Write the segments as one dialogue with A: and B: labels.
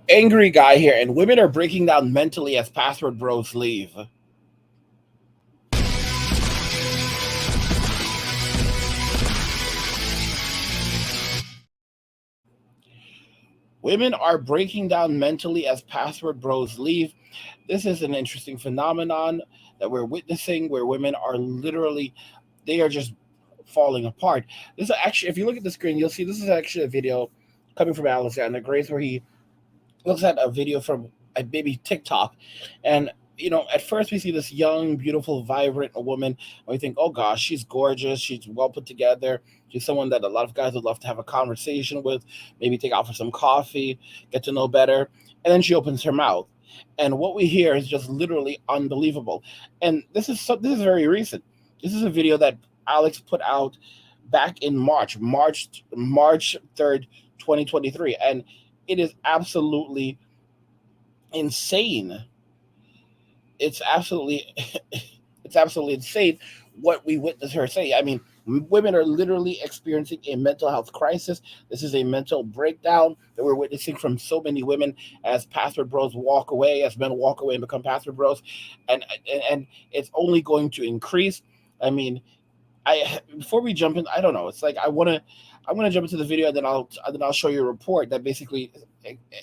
A: Angry guy here, and women are breaking down mentally as password bros leave. Women are breaking down mentally as password bros leave. This is an interesting phenomenon that we're witnessing where women are literally, they are just falling apart. This is actually, if you look at the screen, you'll see this is actually a video coming from Alexander Grace where he looks at a video from maybe TikTok, and at first we see this young, beautiful, vibrant woman, and we think, oh gosh, she's gorgeous, she's well put together, she's someone that a lot of guys would love to have a conversation with, maybe take out for some coffee, get to know better, and then she opens her mouth, and what we hear is just literally unbelievable. And this is very recent. This is a video that Alex put out back in March 3rd, 2023, and it is absolutely insane. It's absolutely it's absolutely insane what we witness her say. I mean, women are literally experiencing a mental health crisis. This is a mental breakdown that we're witnessing from so many women as password bros walk away, as men walk away and become password bros, and it's only going to increase. I mean, I before we jump in, I don't know. It's like I'm gonna jump into the video, and then I'll show you a report that basically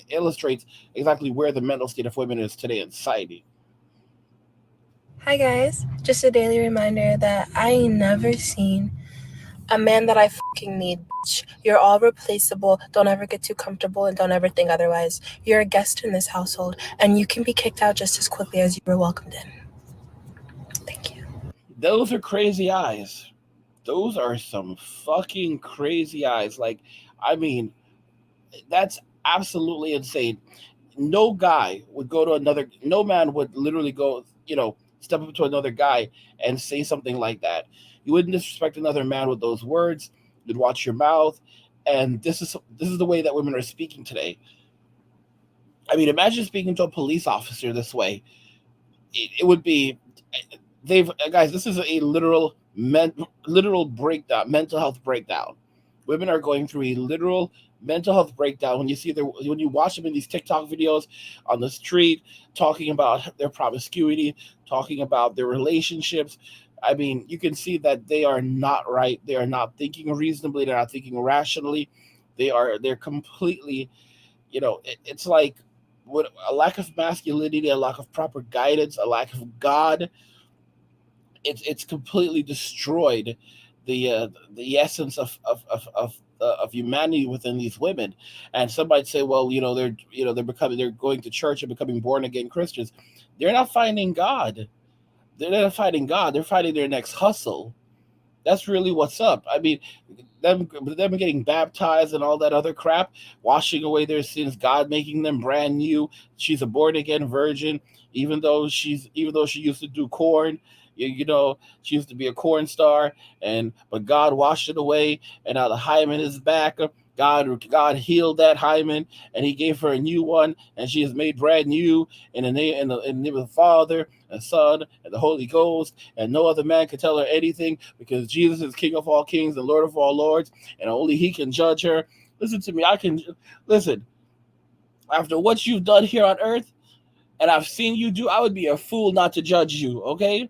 A: illustrates exactly where the mental state of women is today in society.
B: Hi guys, just a daily reminder that I ain't never seen a man that I fucking need, bitch. You're all replaceable. Don't ever get too comfortable and don't ever think otherwise. You're a guest in this household and you can be kicked out just as quickly as you were welcomed in. Thank you.
A: Those are crazy eyes. Those are some fucking crazy eyes. Like, I mean, that's absolutely insane. No guy would go to another. No man would literally go. Step up to another guy and say something like that. You wouldn't disrespect another man with those words. You'd watch your mouth. And this is the way that women are speaking today. I mean, imagine speaking to a police officer this way. It would be they've guys. This is a literal breakdown, mental health breakdown. Women are going through a literal mental health breakdown when you watch them in these TikTok videos on the street talking about their promiscuity, talking about their relationships. I mean, you can see that they are not right. They are not thinking reasonably. They're not thinking rationally. They're completely, it's like with a lack of masculinity, a lack of proper guidance, a lack of God. It's completely destroyed the essence of humanity within these women. And some might say, well, they're going to church and becoming born again Christians. They're not finding God. They're not finding God. They're finding their next hustle. That's really what's up. I mean, them getting baptized and all that other crap, washing away their sins, God making them brand new. She's a born again virgin, even though she used to do corn. She used to be a corn star, and but God washed it away, and now the hymen is back. God healed that hymen, and He gave her a new one, and she is made brand new in the name of the Father and Son and the Holy Ghost, and no other man can tell her anything because Jesus is King of all kings and Lord of all lords, and only He can judge her. Listen to me. I can listen. After what you've done here on earth, and I've seen you do, I would be a fool not to judge you. Okay,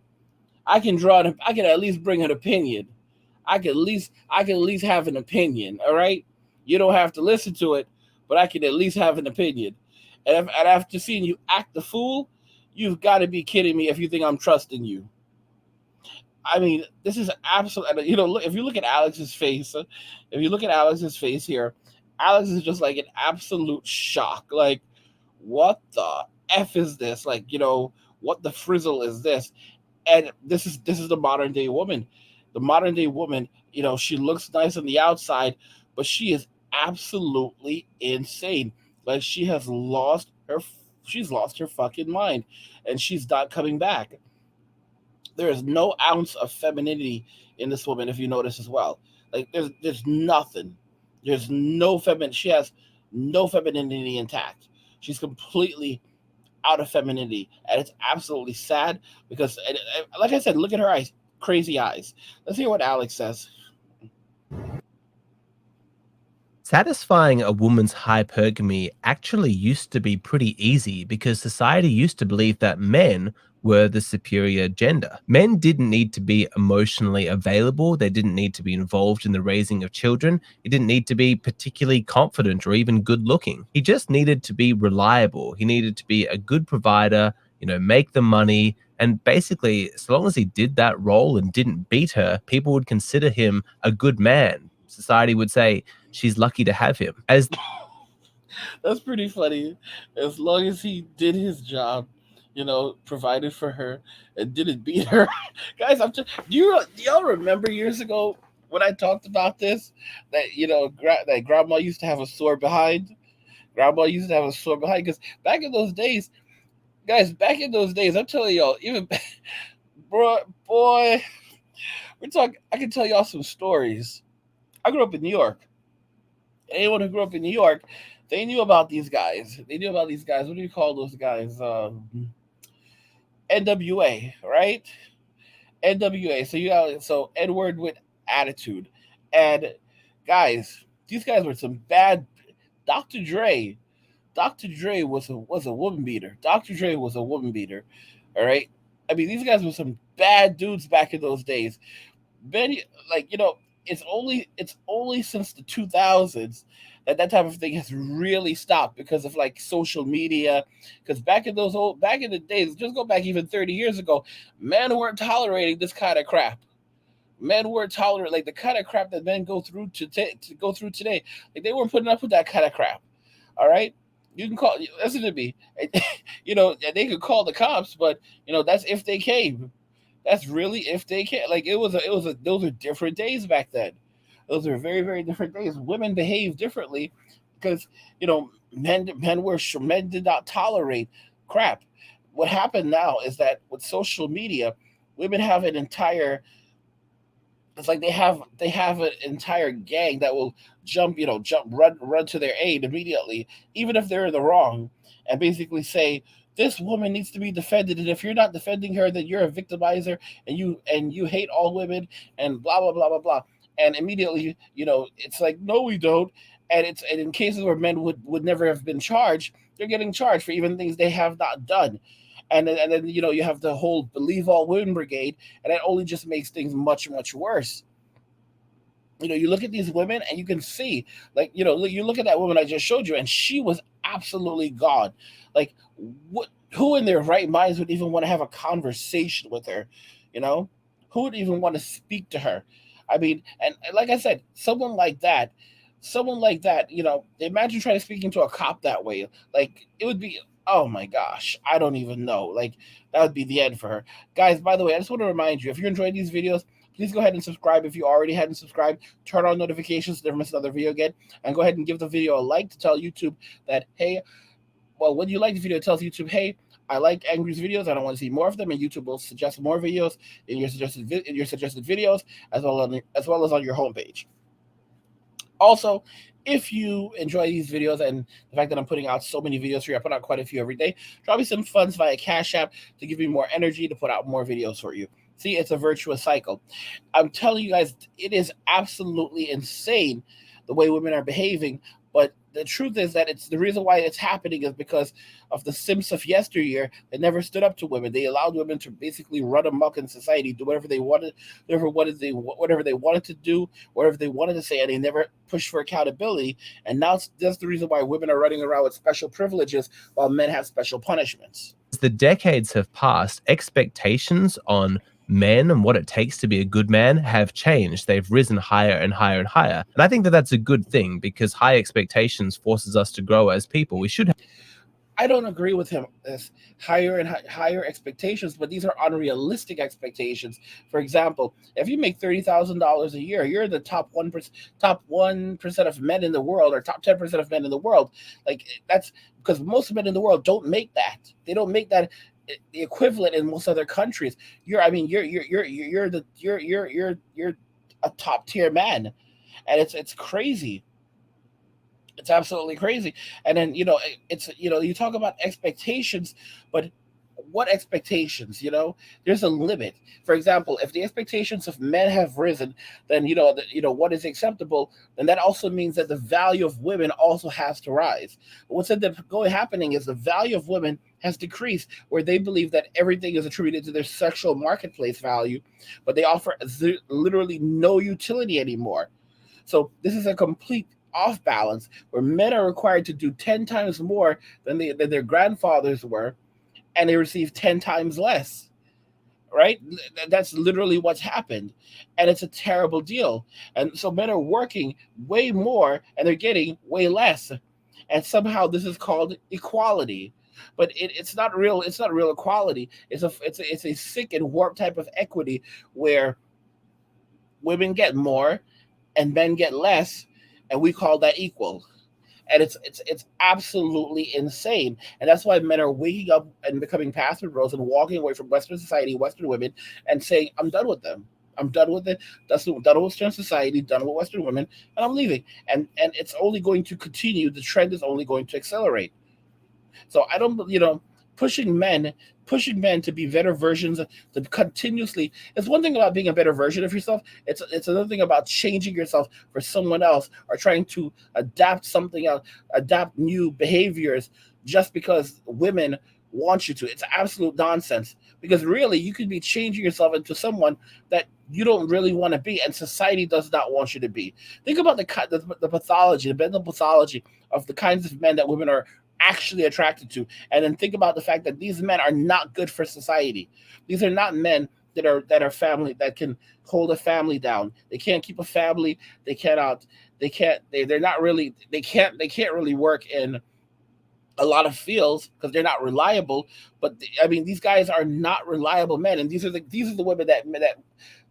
A: I can at least bring an opinion. I can at least have an opinion. All right, you don't have to listen to it, but I can at least have an opinion. And after seeing you act the fool, you've got to be kidding me if you think I'm trusting you. I mean, this is absolutely. If you look at Alex's face, if you look at Alex's face here, Alex is just like an absolute shock. Like, what the f is this? Like, what the frizzle is this? And this is the modern day woman. The modern day woman, she looks nice on the outside, but she is absolutely insane. Like she's lost her fucking mind, and she's not coming back. There is no ounce of femininity in this woman, if you notice as well. Like there's nothing. There's no feminine. She has no femininity intact. She's completely out of femininity, and it's absolutely sad because, like I said, look at her eyes, crazy eyes. Let's hear what Alex says.
C: Satisfying a woman's hypergamy actually used to be pretty easy because society used to believe that men were the superior gender. Men didn't need to be emotionally available, they didn't need to be involved in the raising of children, he didn't need to be particularly confident or even good looking. He just needed to be reliable, he needed to be a good provider, make the money. And basically, as long as he did that role and didn't beat her, people would consider him a good man. Society would say, she's lucky to have him. As
A: That's pretty funny. As long as he did his job, provided for her and didn't beat her. Guys, do y'all remember years ago when I talked about this that that grandma used to have a sore behind? Grandma used to have a sore behind because back in those days, guys, back in those days, I'm telling y'all, even bro, boy, we're talking. I can tell y'all some stories. I grew up in New York. Anyone who grew up in New York, they knew about these guys. They knew about these guys. What do you call those guys? NWA, right? NWA. So Edward with attitude, and guys, these guys were some bad. Dr. Dre, Dr. Dre was a woman beater. Dr. Dre was a woman beater. All right. I mean, these guys were some bad dudes back in those days. Many like it's only since the 2000s that that type of thing has really stopped because of like social media. Because back in the days, just go back even 30 years ago, men weren't tolerating this kind of crap. Men weren't tolerating like the kind of crap that men to go through today. Like they weren't putting up with that kind of crap. All right. You can listen to me. They could call the cops, but that's if they came. That's really if they can. Like those are different days back then. Those are very very different days. Women behave differently because men did not tolerate crap. What happened now is that with social media, women have an entire it's like they have an entire gang that will run to their aid immediately, even if they're in the wrong, and basically say this woman needs to be defended, and if you're not defending her, then you're a victimizer, and you hate all women, and blah blah blah blah blah, and immediately it's like no we don't, and in cases where men would never have been charged, they're getting charged for even things they have not done, and then you have the whole believe all women brigade, and that only just makes things much much worse. You look at these women and you can see, like, you look at that woman I just showed you, and she was absolutely gone. Like, what? Who in their right minds would even want to have a conversation with her? You know, who would even want to speak to her? I mean, and like I said, someone like that, imagine trying to speak into a cop that way. Like, it would be, oh my gosh, I don't even know. Like, that would be the end for her. Guys, by the way, I just want to remind you, if you're enjoying these videos, please go ahead and subscribe if you already hadn't subscribed. Turn on notifications to never miss another video again. And go ahead and give the video a like to tell YouTube that, hey, well, when you like the video, it tells YouTube, hey, I like Angry's videos. I don't want to see more of them, and YouTube will suggest more videos in your suggested videos, as well as on your homepage. Also, if you enjoy these videos and the fact that I'm putting out so many videos for you, I put out quite a few every day. Drop me some funds via Cash App to give me more energy to put out more videos for you. See, it's a virtuous cycle. I'm telling you guys, it is absolutely insane the way women are behaving. But the truth is that it's the reason why it's happening is because of the simps of yesteryear that never stood up to women. They allowed women to basically run amok in society, do whatever they wanted, whatever they wanted to do, whatever they wanted to say, and they never pushed for accountability. And now that's the reason why women are running around with special privileges while men have special punishments.
C: the decades have passed, expectations on men and what it takes to be a good man have changed. They've risen higher and higher and higher. And I think that that's a good thing because high expectations forces us to grow as people. We should have.
A: I don't agree with him as higher expectations, but these are unrealistic expectations. For example, if you make $30,000 a year, you're the top 1% of men in the world, or top 10% of men in the world. Like, that's because most men in the world don't make that. They don't make that the equivalent in most other countries. You're a top tier man, and it's crazy. It's absolutely crazy. And then, it's, you talk about expectations, but what expectations, there's a limit. For example, if the expectations of men have risen, then what is acceptable, then that also means that the value of women also has to rise. But what's ended up happening is the value of women has decreased, where they believe that everything is attributed to their sexual marketplace value, but they offer literally no utility anymore. So this is a complete off balance, where men are required to do 10 times more than their grandfathers were, and they receive 10 times less. Right? That's literally what's happened. And it's a terrible deal. And so men are working way more and they're getting way less. And somehow this is called equality. But it's not real. It's not real equality. It's a sick and warped type of equity, where women get more and men get less, and we call that equal. And it's absolutely insane. And that's why men are waking up and becoming passive bros and walking away from Western society, Western women, and saying, I'm done with them. I'm done with it. That's done with Western society, done with Western women, and I'm leaving. And it's only going to continue. The trend is only going to accelerate. So I don't, pushing men, pushing men to be better versions, to continuously. It's one thing about being a better version of yourself. It's another thing about changing yourself for someone else, or trying to adapt something else, adapt new behaviors just because women want you to. It's absolute nonsense, because really you could be changing yourself into someone that you don't really want to be, and society does not want you to be. Think about the pathology, the mental pathology of the kinds of men that women are actually attracted to, and then think about the fact that these men are not good for society. These are not men that are family, that can hold a family down. They can't keep a family. They cannot. They can't. They're not really. They can't really work in a lot of fields because they're not reliable. But I mean, these guys are not reliable men, and these are the women that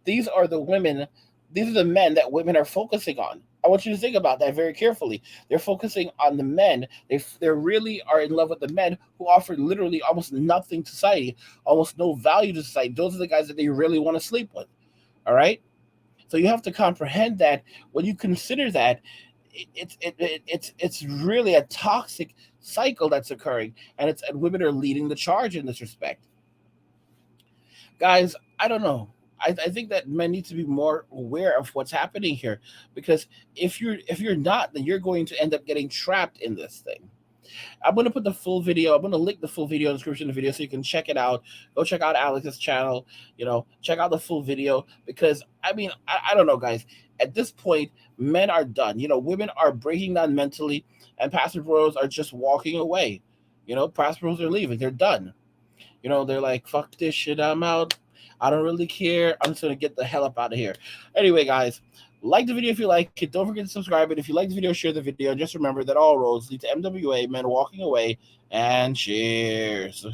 A: these are the women. These are the men that women are focusing on. I want you to think about that very carefully. They're focusing on the men. They really are in love with the men who offer literally almost nothing to society, almost no value to society. Those are the guys that they really want to sleep with. All right. So you have to comprehend that when you consider that, it's really a toxic cycle that's occurring, and women are leading the charge in this respect. Guys, I don't know. I think that men need to be more aware of what's happening here, because if you're not, then you're going to end up getting trapped in this thing. I'm gonna put the full video. I'm gonna link the full video in the description of the video so you can check it out. Go check out Alex's channel. Check out the full video, because I mean, I don't know, guys. At this point, men are done. Women are breaking down mentally, and passive bros are just walking away. Passive bros are leaving. They're done. They're like, fuck this shit, I'm out. I don't really care. I'm just gonna get the hell up out of here. Anyway, guys, like the video if you like it. Don't forget to subscribe. And if you like the video, share the video. Just remember that all roads lead to MWA, men walking away. And cheers.